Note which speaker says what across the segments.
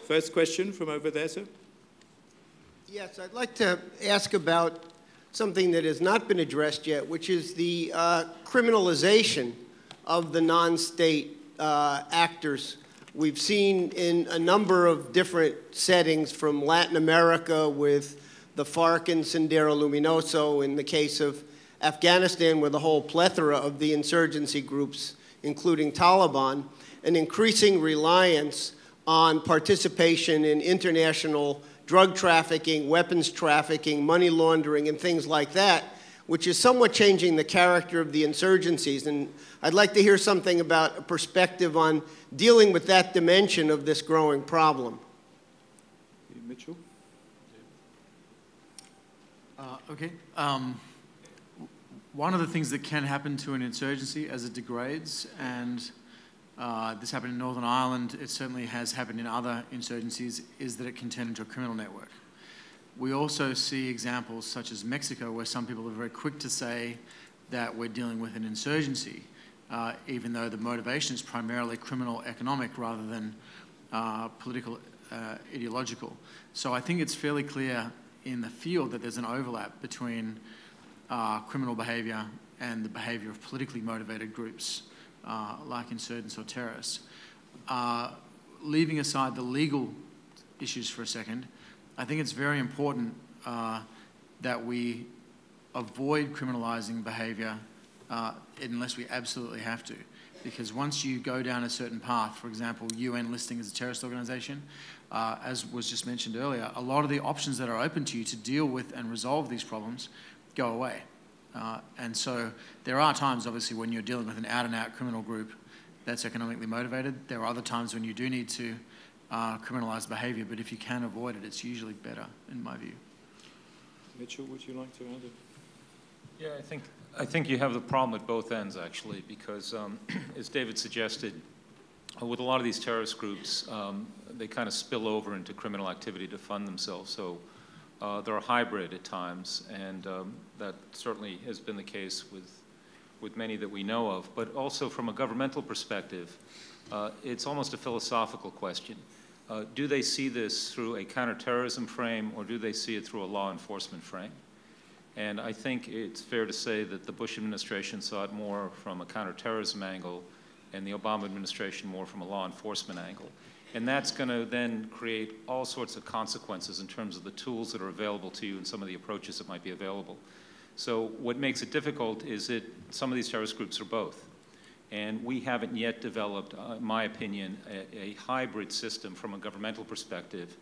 Speaker 1: First question from over there, sir.
Speaker 2: Yes, I'd like to ask about something that has not been addressed yet, which is the criminalization of the non-state actors. We've seen in a number of different settings from Latin America with the FARC and Sendero Luminoso, in the case of Afghanistan with a whole plethora of the insurgency groups, including Taliban, an increasing reliance on participation in international drug trafficking, weapons trafficking, money laundering, and things like that, which is somewhat changing the character of the insurgencies. And I'd like to hear something about a perspective on dealing with that dimension of this growing problem.
Speaker 1: Mitchell?
Speaker 3: Okay. One of the things that can happen to an insurgency as it degrades, and this happened in Northern Ireland, it certainly has happened in other insurgencies, is that it can turn into a criminal network. We also see examples such as Mexico, where some people are very quick to say that we're dealing with an insurgency, even though the motivation is primarily criminal economic rather than political ideological. So I think it's fairly clear in the field that there's an overlap between criminal behavior and the behavior of politically motivated groups like insurgents or terrorists. Leaving aside the legal issues for a second, I think it's very important that we avoid criminalizing behavior unless we absolutely have to. Because once you go down a certain path, for example, UN listing as a terrorist organization, as was just mentioned earlier, a lot of the options that are open to you to deal with and resolve these problems go away. And so there are times, obviously, when you're dealing with an out-and-out criminal group that's economically motivated. There are other times when you do need to criminalize behavior, but if you can avoid it, it's usually better, in my view.
Speaker 1: Mitchell, would you like to add it?
Speaker 4: Yeah, I think you have the problem at both ends, actually, because as David suggested, with a lot of these terrorist groups, they kind of spill over into criminal activity to fund themselves. So they're a hybrid at times, and that certainly has been the case with many that we know of. But also from a governmental perspective, it's almost a philosophical question. Do they see this through a counterterrorism frame, or do they see it through a law enforcement frame? And I think it's fair to say that the Bush administration saw it more from a counterterrorism angle, and the Obama administration more from a law enforcement angle. And that's going to then create all sorts of consequences in terms of the tools that are available to you and some of the approaches that might be available. So what makes it difficult is that some of these terrorist groups are both. And we haven't yet developed, in my opinion, a hybrid system from a governmental perspective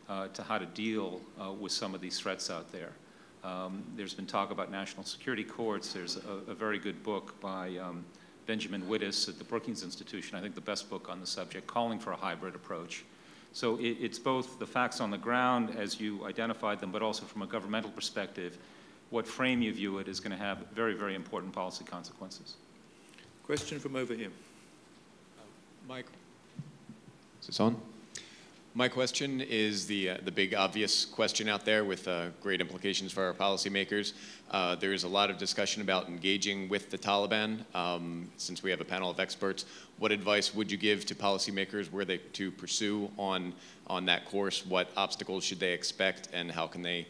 Speaker 4: to how to deal with some of these threats out there. There's been talk about national security courts. There's a very good book by Benjamin Wittes at the Brookings Institution, I think the best book on the subject, calling for a hybrid approach. So it's both the facts on the ground as you identified them, but also from a governmental perspective, what frame you view it is going to have very, very important policy consequences.
Speaker 1: Question from over here.
Speaker 5: Mike, is this on? My question is the big obvious question out there with great implications for our policymakers. There is a lot of discussion about engaging with the Taliban. Since we have a panel of experts, what advice would you give to policymakers where they to pursue on that course? What obstacles should they expect, and how can they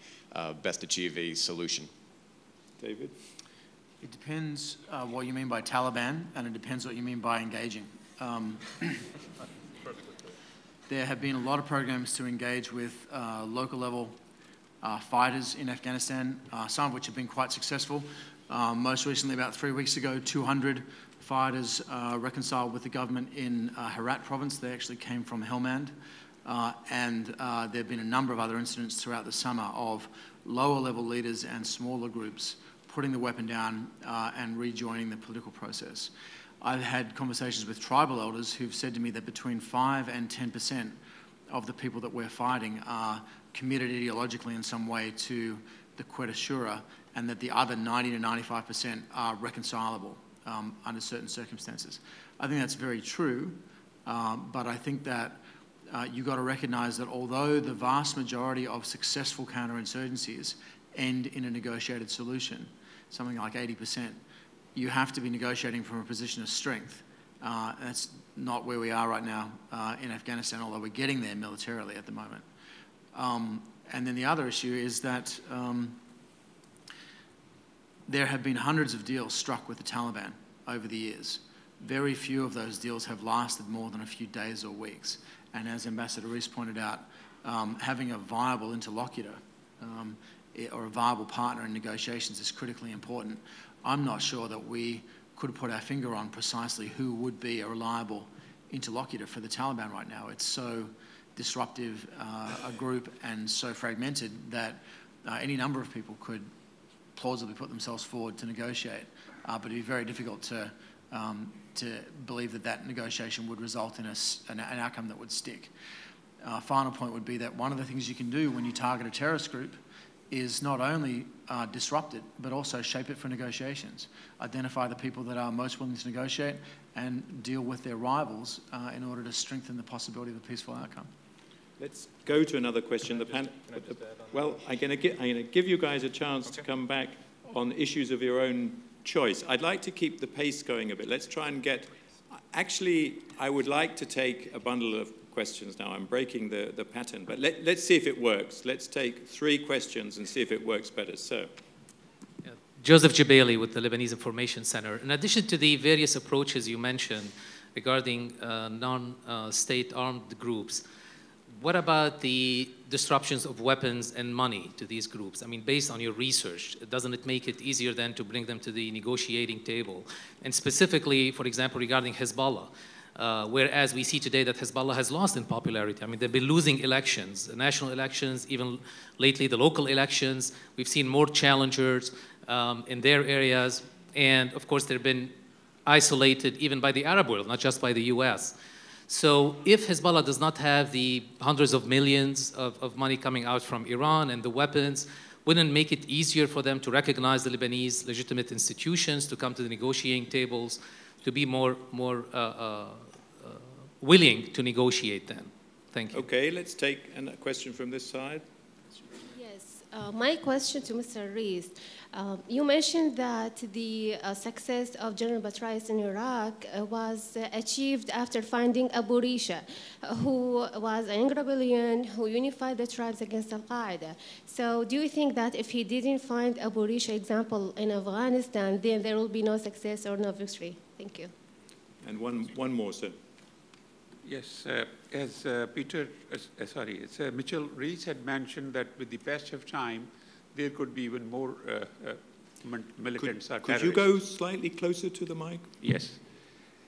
Speaker 5: best achieve a solution?
Speaker 1: David?
Speaker 3: It depends what you mean by Taliban, and it depends what you mean by engaging. There have been a lot of programs to engage with local level fighters in Afghanistan, some of which have been quite successful. Most recently, about 3 weeks ago, 200 fighters reconciled with the government in Herat province. They actually came from Helmand. And there have been a number of other incidents throughout the summer of lower level leaders and smaller groups putting the weapon down and rejoining the political process. I've had conversations with tribal elders who've said to me that between 5 and 10% of the people that we're fighting are committed ideologically in some way to the Quetta Shura, and that the other 90 to 95% are reconcilable under certain circumstances. I think that's very true, but I think that you've got to recognize that although the vast majority of successful counterinsurgencies end in a negotiated solution, something like 80%, you have to be negotiating from a position of strength That's not where we are right now in Afghanistan, although we're getting there militarily at the moment. And then the other issue is that there have been hundreds of deals struck with the Taliban over the years. Very few of those deals have lasted more than a few days or weeks. And as Ambassador Rees pointed out, having a viable interlocutor or a viable partner in negotiations is critically important. I'm not sure that we could put our finger on precisely who would be a reliable interlocutor for the Taliban right now. It's so disruptive a group and so fragmented that any number of people could plausibly put themselves forward to negotiate, but it'd be very difficult to believe that that negotiation would result in an outcome that would stick. Final point would be that one of the things you can do when you target a terrorist group is not only disrupt it, but also shape it for negotiations. Identify the people that are most willing to negotiate and deal with their rivals in order to strengthen the possibility of a peaceful outcome.
Speaker 1: Let's go to another question. Well, I'm going to give you guys a chance to come back on issues of your own choice. I'd like to keep the pace going a bit. Let's try and get... Actually, I would like to take a bundle of questions now. I'm breaking the pattern, but let's see if it works. Let's take 3 questions and see if it works better. So,
Speaker 6: Joseph Jabali with the Lebanese Information Center. In addition to the various approaches you mentioned regarding non-state armed groups, what about the disruptions of weapons and money to these groups? I mean, based on your research, doesn't it make it easier then to bring them to the negotiating table? And specifically, for example, regarding Hezbollah, whereas we see today that Hezbollah has lost in popularity. I mean, they've been losing elections, the national elections, even lately the local elections. We've seen more challengers in their areas. And of course, they've been isolated even by the Arab world, not just by the US. So if Hezbollah does not have the hundreds of millions of money coming out from Iran and the weapons, wouldn't it make it easier for them to recognize the Lebanese legitimate institutions, to come to the negotiating tables, to be more willing to negotiate then? Thank you.
Speaker 1: okay, let's take a question from this side.
Speaker 7: Yes, my question to Mr. Rees. You mentioned that the success of General Petraeus in Iraq was achieved after finding Abu Risha, who was a young rebellion who unified the tribes against Al-Qaeda. So do you think that if he didn't find Abu Risha example in Afghanistan, then there will be no success or no victory? Thank you.
Speaker 1: And one more, sir.
Speaker 8: Yes, as Mitchell Rees had mentioned that with the passage of time, there could be even more militants or terrorists.
Speaker 1: Could you go slightly closer to the mic?
Speaker 8: Yes.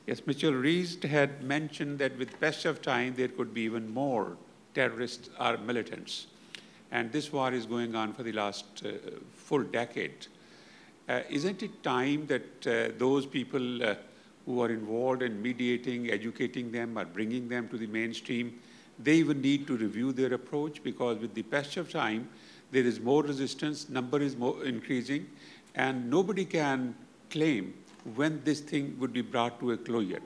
Speaker 8: Yes, Mitchell Rees had mentioned that with passage of time, there could be even more terrorists or militants. And this war is going on for the last full decade. Isn't it time that those people who are involved in mediating, educating them, or bringing them to the mainstream, they even need to review their approach, because with the passage of time, there is more resistance, number is more increasing, and nobody can claim when this thing would be brought to a closure.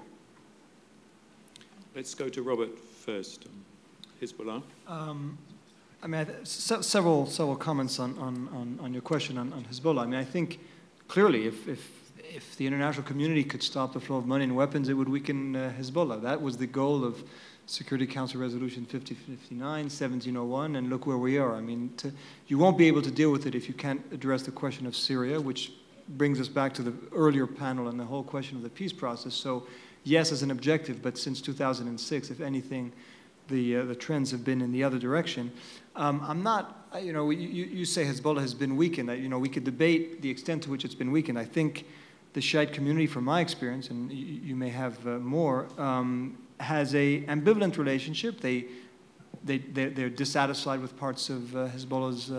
Speaker 1: Let's go to Robert first. Hezbollah.
Speaker 9: I mean, several comments on your question on Hezbollah. I mean, I think clearly if the international community could stop the flow of money and weapons, it would weaken Hezbollah. That was the goal of Security Council Resolution 5059, 1701, and look where we are. I mean, you won't be able to deal with it if you can't address the question of Syria, which brings us back to the earlier panel and the whole question of the peace process. So, yes, as an objective, but since 2006, if anything, the trends have been in the other direction. I'm not, you know, you say Hezbollah has been weakened. You know, we could debate the extent to which it's been weakened. I think the Shiite community, from my experience, and you may have more, has a ambivalent relationship. They're dissatisfied with parts of Hezbollah's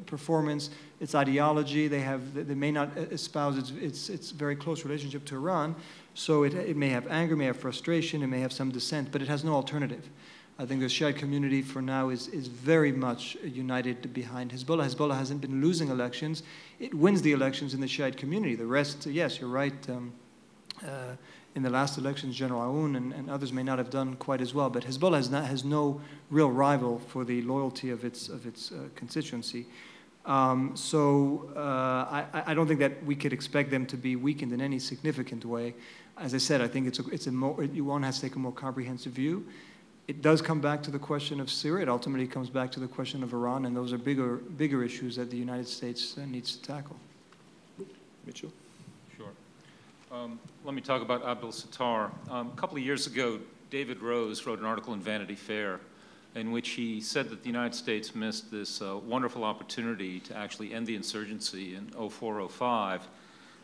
Speaker 9: performance, its ideology. They may not espouse its very close relationship to Iran. So it may have anger, may have frustration, it may have some dissent, but it has no alternative. I think the Shiite community for now is very much united behind Hezbollah. Hezbollah hasn't been losing elections. It wins the elections in the Shiite community. The rest, yes, you're right. In the last elections, General Aoun and others may not have done quite as well, but Hezbollah has no real rival for the loyalty of its constituency. I don't think that we could expect them to be weakened in any significant way. as I said, I think one has to take a more comprehensive view. It does come back to the question of Syria. It ultimately comes back to the question of Iran, and those are bigger issues that the United States needs to tackle.
Speaker 1: Mitchell?
Speaker 4: Sure. Let me talk about Abdel Sattar. A couple of years ago, David Rose wrote an article in Vanity Fair in which he said that the United States missed this wonderful opportunity to actually end the insurgency in 04-05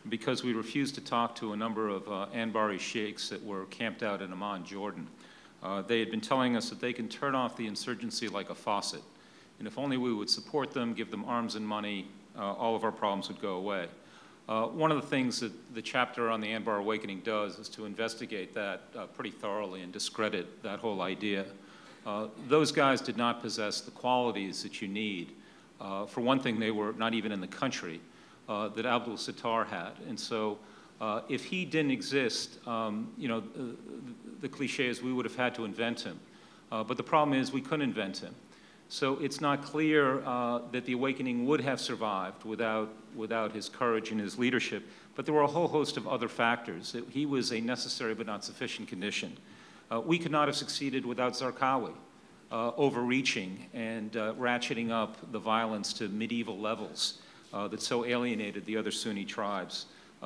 Speaker 4: because we refused to talk to a number of Anbari sheikhs that were camped out in Amman, Jordan. They had been telling us that they can turn off the insurgency like a faucet, and if only we would support them, give them arms and money, all of our problems would go away. One of the things that the chapter on the Anbar Awakening does is to investigate that pretty thoroughly and discredit that whole idea. Those guys did not possess the qualities that you need. For one thing, they were not even in the country that Abdel Sattar had. And so if he didn't exist, you know, the cliche is we would have had to invent him. But the problem is we couldn't invent him. So it's not clear that the awakening would have survived without his courage and his leadership. But there were a whole host of other factors. He was a necessary but not sufficient condition. We could not have succeeded without Zarqawi overreaching and ratcheting up the violence to medieval levels that so alienated the other Sunni tribes.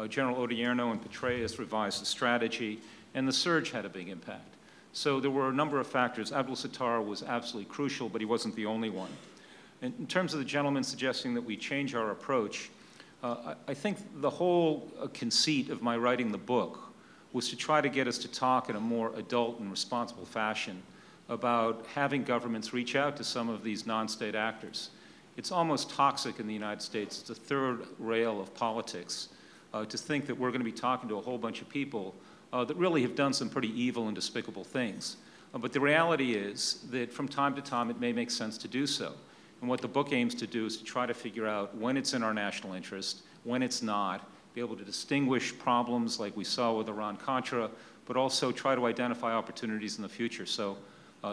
Speaker 4: General Odierno and Petraeus revised the strategy, and the surge had a big impact. So there were a number of factors. Abdel Sattar was absolutely crucial, but he wasn't the only one. In terms of the gentleman suggesting that we change our approach, I think the whole conceit of my writing the book was to try to get us to talk in a more adult and responsible fashion about having governments reach out to some of these non-state actors. It's almost toxic in the United States. It's a third rail of politics to think that we're going to be talking to a whole bunch of people that really have done some pretty evil and despicable things. But the reality is that from time to time it may make sense to do so. And what the book aims to do is to try to figure out when it's in our national interest, when it's not, be able to distinguish problems like we saw with Iran-Contra, but also try to identify opportunities in the future. So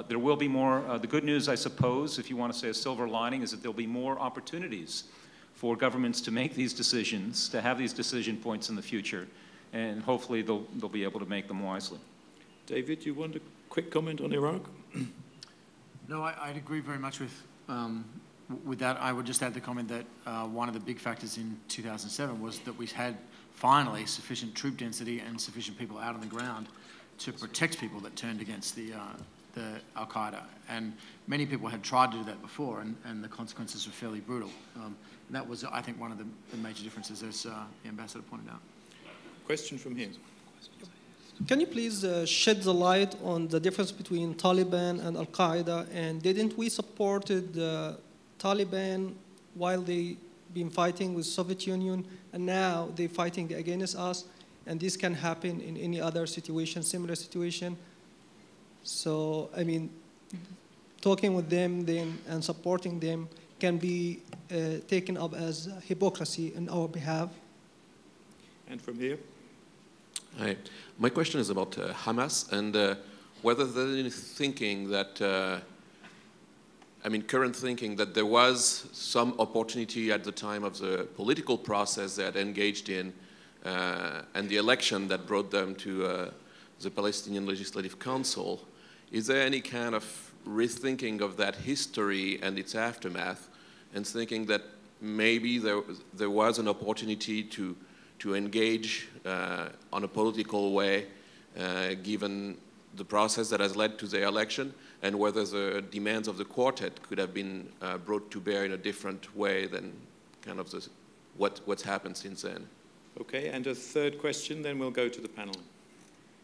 Speaker 4: there will be more. The good news, I suppose, if you want to say a silver lining, is that there'll be more opportunities for governments to make these decisions, to have these decision points in the future, and hopefully they'll be able to make them wisely.
Speaker 1: David, you want a quick comment on Iraq?
Speaker 3: No, I'd agree very much with that. I would just add the comment that one of the big factors in 2007 was that we had finally sufficient troop density and sufficient people out on the ground to protect people that turned against the Al-Qaeda. And many people had tried to do that before, and the consequences were fairly brutal. And that was, I think, one of the major differences, as the ambassador pointed out.
Speaker 1: Question from here.
Speaker 10: Can you please shed the light on the difference between Taliban and Al-Qaeda, and didn't we supported the Taliban while they been fighting with Soviet Union, and now they're fighting against us, and this can happen in any other situation, similar situation? So, I mean, talking with them then and supporting them can be taken up as hypocrisy on our behalf.
Speaker 1: And from here?
Speaker 11: Hi. My question is about Hamas and whether there's any thinking that, current thinking that there was some opportunity at the time of the political process that engaged in and the election that brought them to the Palestinian Legislative Council. Is there any kind of rethinking of that history and its aftermath, and thinking that maybe there was an opportunity to engage on a political way, given the process that has led to the election, and whether the demands of the quartet could have been brought to bear in a different way than kind of what's happened since then?
Speaker 1: Okay, and a third question, then we'll go to the panel.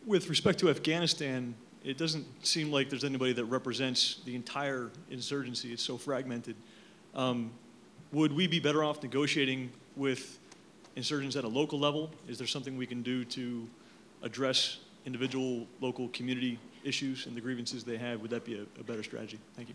Speaker 12: With respect to Afghanistan, it doesn't seem like there's anybody that represents the entire insurgency. It's so fragmented. Would we be better off negotiating with insurgents at a local level? Is there something we can do to address individual local community issues and the grievances they have? Would that be a better strategy? Thank you.